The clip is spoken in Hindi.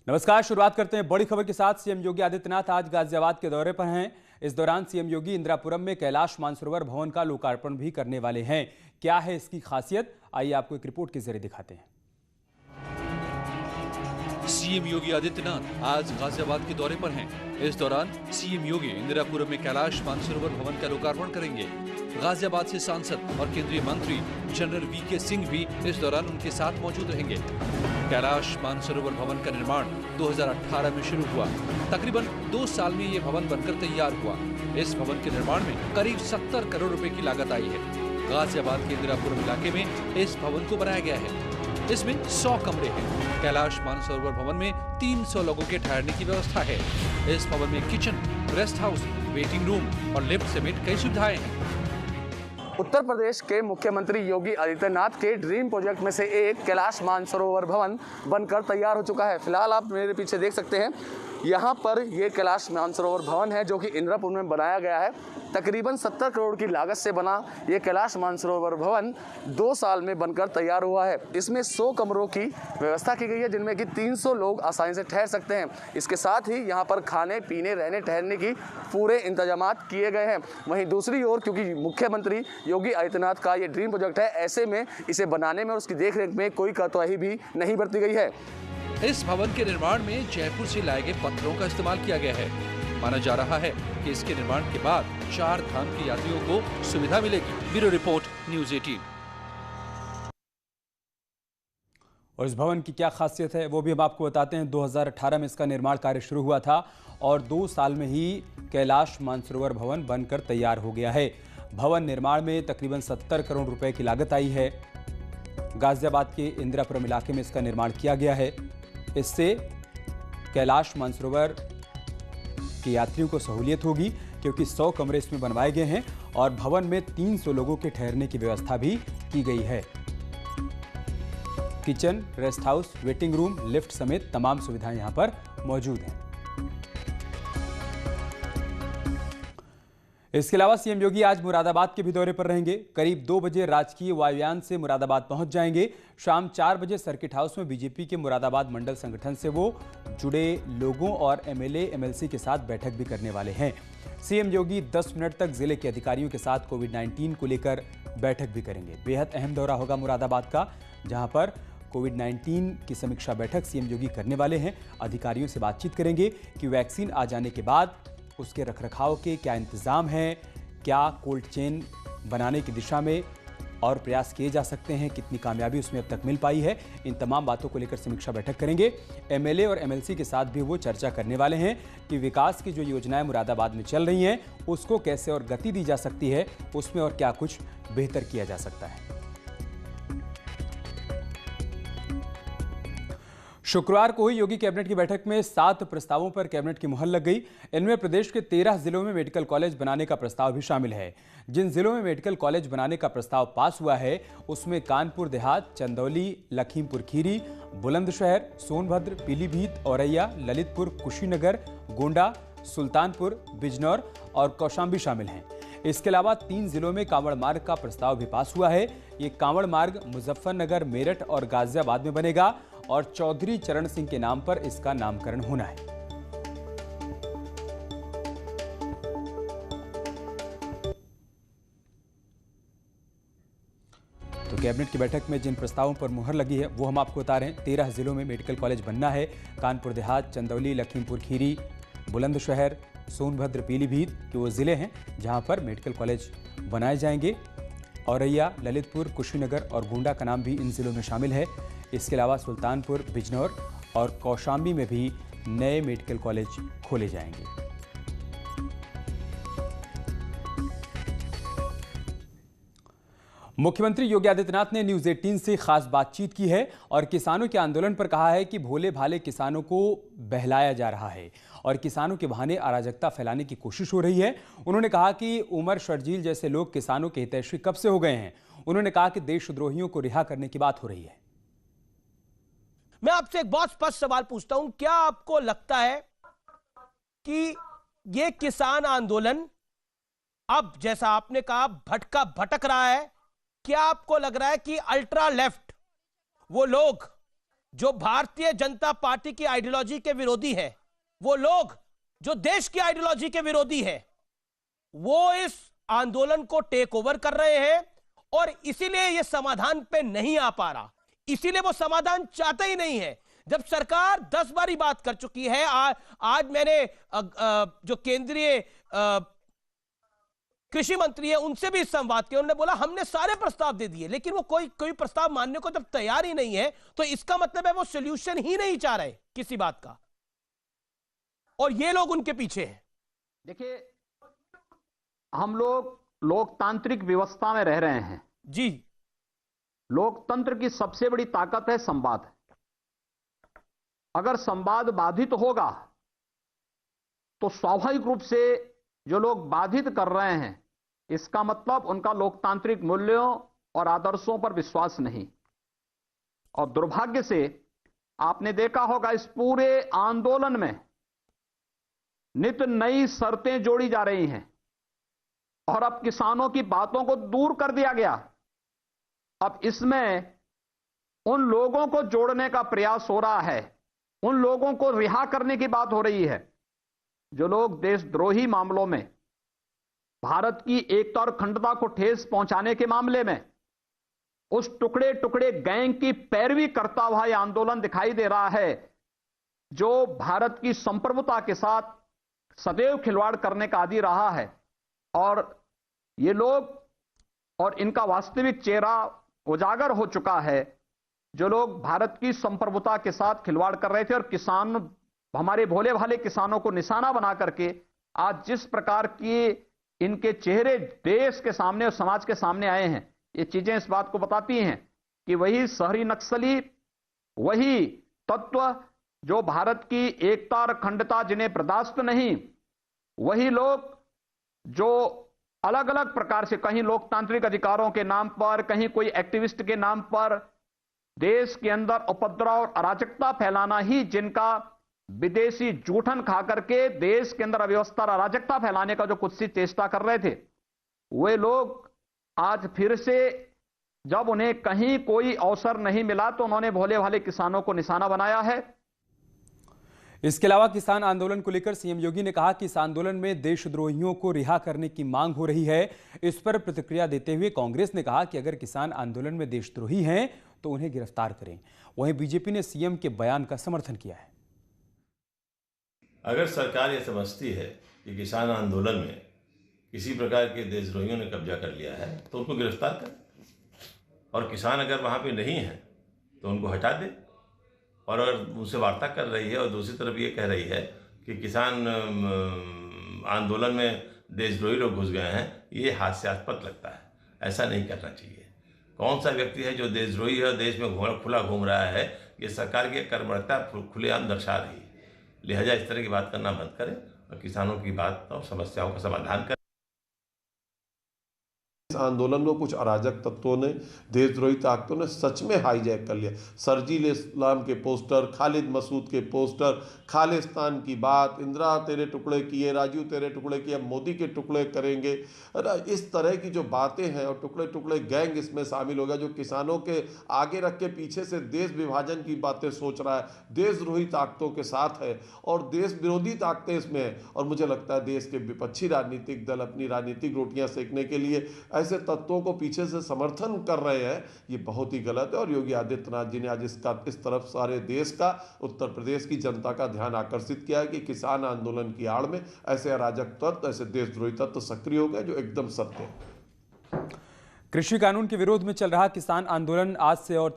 नमस्कार। शुरुआत करते हैं बड़ी खबर के साथ। सीएम योगी आदित्यनाथ आज गाजियाबाद के दौरे पर हैं। इस दौरान सीएम योगी इंदिरापुरम में कैलाश मानसरोवर भवन का लोकार्पण भी करने वाले हैं। क्या है इसकी खासियत, आइए आपको एक रिपोर्ट के जरिए दिखाते हैं। सीएम योगी आदित्यनाथ आज गाजियाबाद के दौरे पर हैं। इस दौरान सीएम योगी इंदिरापुरम में कैलाश मानसरोवर भवन का लोकार्पण करेंगे। गाजियाबाद से सांसद और केंद्रीय मंत्री जनरल वीके सिंह भी इस दौरान उनके साथ मौजूद रहेंगे। कैलाश मानसरोवर भवन का निर्माण 2018 में शुरू हुआ। तकरीबन 2 साल में ये भवन बनकर तैयार हुआ। इस भवन के निर्माण में करीब 70 करोड़ रुपए की लागत आई है। गाजियाबाद के इंदिरापुरम इलाके में इस भवन को बनाया गया है। इसमें 100 कमरे हैं। कैलाश मानसरोवर भवन में 300 लोगों के ठहरने की व्यवस्था है। इस भवन में kitchen, rest house, waiting room और लिफ्ट समेत कई सुविधाएं हैं। उत्तर प्रदेश के मुख्यमंत्री योगी आदित्यनाथ के ड्रीम प्रोजेक्ट में से एक कैलाश मानसरोवर भवन बनकर तैयार हो चुका है। फिलहाल आप मेरे पीछे देख सकते हैं, यहाँ पर ये कैलाश मानसरोवर भवन है जो कि इंदिरापुर में बनाया गया है। तकरीबन 70 करोड़ की लागत से बना ये कैलाश मानसरोवर भवन 2 साल में बनकर तैयार हुआ है। इसमें 100 कमरों की व्यवस्था की गई है जिनमें कि 300 लोग आसानी से ठहर सकते हैं। इसके साथ ही यहाँ पर खाने पीने रहने ठहरने की पूरे इंतजामात किए गए हैं। वहीं दूसरी ओर क्योंकि मुख्यमंत्री योगी आदित्यनाथ का ये ड्रीम प्रोजेक्ट है, ऐसे में इसे बनाने में और उसकी देखरेख में कोई कोताही भी नहीं बरती गई है। इस भवन के निर्माण में जयपुर से लाए गए पत्थरों का इस्तेमाल किया गया है। माना जा रहा है कि इसके निर्माण के बाद 4 धाम के यात्रियों को सुविधा मिलेगी। Bureau report, news 18। और इस भवन की क्या खासियत है वो भी हम आपको बताते हैं। 2018 में इसका निर्माण कार्य शुरू हुआ था और 2 साल में ही कैलाश मानसरोवर भवन बनकर तैयार हो गया है। भवन निर्माण में तकरीबन 70 करोड़ रुपए की लागत आई है। गाजियाबाद के इंदिरापुरम इलाके में इसका निर्माण किया गया है। इससे कैलाश मानसरोवर के यात्रियों को सहूलियत होगी क्योंकि 100 कमरे इसमें बनवाए गए हैं और भवन में 300 लोगों के ठहरने की व्यवस्था भी की गई है। Kitchen, rest house, waiting room, lift समेत तमाम सुविधाएं यहां पर मौजूद हैं। इसके अलावा सीएम योगी आज मुरादाबाद के भी दौरे पर रहेंगे। करीब 2 बजे राजकीय वायुयान से मुरादाबाद पहुंच जाएंगे। शाम 4 बजे सर्किट हाउस में बीजेपी के मुरादाबाद मंडल संगठन से वो जुड़े लोगों और एमएलए एमएलसी के साथ बैठक भी करने वाले हैं। सीएम योगी 10 मिनट तक जिले के अधिकारियों के साथ कोविड-19 को लेकर बैठक भी करेंगे। बेहद अहम दौरा होगा मुरादाबाद का, जहां पर कोविड-19 की समीक्षा बैठक सीएम योगी करने वाले हैं। अधिकारियों से बातचीत करेंगे कि वैक्सीन आ जाने के बाद उसके रखरखाव के क्या इंतजाम हैं, क्या कोल्ड चेन बनाने की दिशा में और प्रयास किए जा सकते हैं, कितनी कामयाबी उसमें अब तक मिल पाई है। इन तमाम बातों को लेकर समीक्षा बैठक करेंगे। एमएलए और एमएलसी के साथ भी वो चर्चा करने वाले हैं कि विकास की जो योजनाएं मुरादाबाद में चल रही हैं उसको कैसे और गति दी जा सकती है, उसमें और क्या कुछ बेहतर किया जा सकता है। शुक्रवार को हुई योगी कैबिनेट की बैठक में 7 प्रस्तावों पर कैबिनेट की मुहर लग गई। इनमें प्रदेश के 13 जिलों में मेडिकल कॉलेज बनाने का प्रस्ताव भी शामिल है। जिन जिलों में मेडिकल कॉलेज बनाने का प्रस्ताव पास हुआ है उसमें कानपुर देहात, चंदौली, लखीमपुर खीरी, बुलंदशहर, सोनभद्र, पीलीभीत, औरैया, ललितपुर, कुशीनगर, गोंडा, सुल्तानपुर, बिजनौर और कौशाम्बी शामिल हैं। इसके अलावा 3 जिलों में कांवड़ मार्ग का प्रस्ताव भी पास हुआ है। ये कांवड़ मार्ग मुजफ्फरनगर, मेरठ और गाजियाबाद में बनेगा और चौधरी चरण सिंह के नाम पर इसका नामकरण होना है। तो कैबिनेट की बैठक में जिन प्रस्तावों पर मुहर लगी है वो हम आपको बता रहे हैं। 13 जिलों में मेडिकल कॉलेज बनना है। कानपुर देहात, चंदौली, लखीमपुर खीरी, बुलंदशहर, सोनभद्र, पीलीभीत के वो जिले हैं जहां पर मेडिकल कॉलेज बनाए जाएंगे। औरैया, ललितपुर, कुशीनगर और गोंडा का नाम भी इन जिलों में शामिल है। इसके अलावा सुल्तानपुर, बिजनौर और कौशाम्बी में भी नए मेडिकल कॉलेज खोले जाएंगे। मुख्यमंत्री योगी आदित्यनाथ ने न्यूज़ 18 से खास बातचीत की है और किसानों के आंदोलन पर कहा है कि भोले भाले किसानों को बहलाया जा रहा है और किसानों के बहाने अराजकता फैलाने की कोशिश हो रही है। उन्होंने कहा कि उमर शर्जील जैसे लोग किसानों के हितैषी कब से हो गए हैं। उन्होंने कहा कि देशद्रोहियों को रिहा करने की बात हो रही है। मैं आपसे एक बहुत स्पष्ट सवाल पूछता हूं, क्या आपको लगता है कि ये किसान आंदोलन अब जैसा आपने कहा भटक रहा है? क्या आपको लग रहा है कि अल्ट्रा लेफ्ट वो लोग जो भारतीय जनता पार्टी की आइडियोलॉजी के विरोधी है, वो लोग जो देश की आइडियोलॉजी के विरोधी है, वो इस आंदोलन को टेक ओवर कर रहे हैं और इसीलिए ये समाधान पे नहीं आ पा रहा, इसीलिए वो समाधान चाहता ही नहीं है। जब सरकार 10 बार ही बात कर चुकी है, आज मैंने जो केंद्रीय कृषि मंत्री है उनसे भी इस संवाद किया, उन्होंने बोला हमने सारे प्रस्ताव दे दिए, लेकिन वो कोई प्रस्ताव मानने को जब तैयार ही नहीं है तो इसका मतलब है वो सोल्यूशन ही नहीं चाह रहे किसी बात का, और ये लोग उनके पीछे हैं। देखिए, हम लोग लोकतांत्रिक व्यवस्था में रह रहे हैं जी। लोकतंत्र की सबसे बड़ी ताकत है संवाद। अगर संवाद बाधित होगा तो स्वाभाविक रूप से जो लोग बाधित कर रहे हैं, इसका मतलब उनका लोकतांत्रिक मूल्यों और आदर्शों पर विश्वास नहीं। और दुर्भाग्य से आपने देखा होगा इस पूरे आंदोलन में नित नई शर्तें जोड़ी जा रही हैं और अब किसानों की बातों को दूर कर दिया गया। अब इसमें उन लोगों को जोड़ने का प्रयास हो रहा है, उन लोगों को रिहा करने की बात हो रही है जो लोग देशद्रोही मामलों में, भारत की एकता और अखंडता को ठेस पहुंचाने के मामले में उस टुकड़े टुकड़े गैंग की पैरवी करता हुआ यह आंदोलन दिखाई दे रहा है जो भारत की संप्रभुता के साथ सदैव खिलवाड़ करने का आदी रहा है। और ये लोग और इनका वास्तविक चेहरा उजागर हो चुका है, जो लोग भारत की संप्रभुता के साथ खिलवाड़ कर रहे थे और किसान, हमारे भोले भाले किसानों को निशाना बना करके आज जिस प्रकार की इनके चेहरे देश के सामने और समाज के सामने आए हैं, ये चीजें इस बात को बताती हैं कि वही शहरी नक्सली, वही तत्व जो भारत की एकता और अखंडता जिन्हें बर्दाश्त नहीं, वही लोग जो अलग अलग प्रकार से कहीं लोकतांत्रिक अधिकारों के नाम पर, कहीं कोई एक्टिविस्ट के नाम पर देश के अंदर उपद्रव और अराजकता फैलाना ही जिनका विदेशी जूठन खा करके देश के अंदर अव्यवस्था और अराजकता फैलाने का जो कुछ सी चेष्टा कर रहे थे, वे लोग आज फिर से जब उन्हें कहीं कोई अवसर नहीं मिला तो उन्होंने भोले भाले किसानों को निशाना बनाया है। इसके अलावा किसान आंदोलन को लेकर सीएम योगी ने कहा कि इस आंदोलन में देशद्रोहियों को रिहा करने की मांग हो रही है। इस पर प्रतिक्रिया देते हुए कांग्रेस ने कहा कि अगर किसान आंदोलन में देशद्रोही हैं तो उन्हें गिरफ्तार करें। वहीं बीजेपी ने सीएम के बयान का समर्थन किया है। अगर सरकार ये समझती है कि किसान आंदोलन में किसी प्रकार के देशद्रोहियों ने कब्जा कर लिया है तो उनको गिरफ्तार करें, और किसान अगर वहाँ पे नहीं है तो उनको हटा दे। और अगर उनसे वार्ता कर रही है और दूसरी तरफ ये कह रही है कि किसान आंदोलन में देशद्रोही लोग घुस गए हैं, ये हास्यास्पद लगता है। ऐसा नहीं करना चाहिए। कौन सा व्यक्ति है जो देशद्रोही है और देश में खुला घूम रहा है? ये सरकार की कर्मठता खुलेआम दर्शा रही है। लिहाजा इस तरह की बात करना बंद करें और किसानों की बात और समस्याओं का समाधान करें। इस आंदोलन को कुछ अराजक तत्वों ने, देशद्रोही ताकतों ने सच में हाईजैक कर लिया। सरजील इस्लाम के पोस्टर, खालिद मसूद के पोस्टर, खालिस्तान की बात, इंदिरा तेरे टुकड़े किए, राजीव तेरे टुकड़े किए, मोदी के टुकड़े करेंगे, इस तरह की जो बातें हैं और टुकड़े टुकड़े गैंग इसमें शामिल हो गया जो किसानों के आगे रख के पीछे से देश विभाजन की बातें सोच रहा है, देशद्रोही ताकतों के साथ है और देश विरोधी ताकतें इसमें हैं। और मुझे लगता है देश के विपक्षी राजनीतिक दल अपनी राजनीतिक रोटियां सेकने के लिए ऐसे तत्वों को पीछे से समर्थन कर रहे हैं। ये बहुत ही गलत है और योगी आदित्यनाथ जी ने आज इस तरफ सारे देश का, उत्तर प्रदेश की जनता का ध्यान आकर्षित किया है कि किसान आंदोलन की आड़ में ऐसे अराजक तत्व, ऐसे देशद्रोही तत्व सक्रिय हो गए जो एकदम सत्य है। कृषि कानून के विरोध में चल रहा किसान आंदोलन आज से और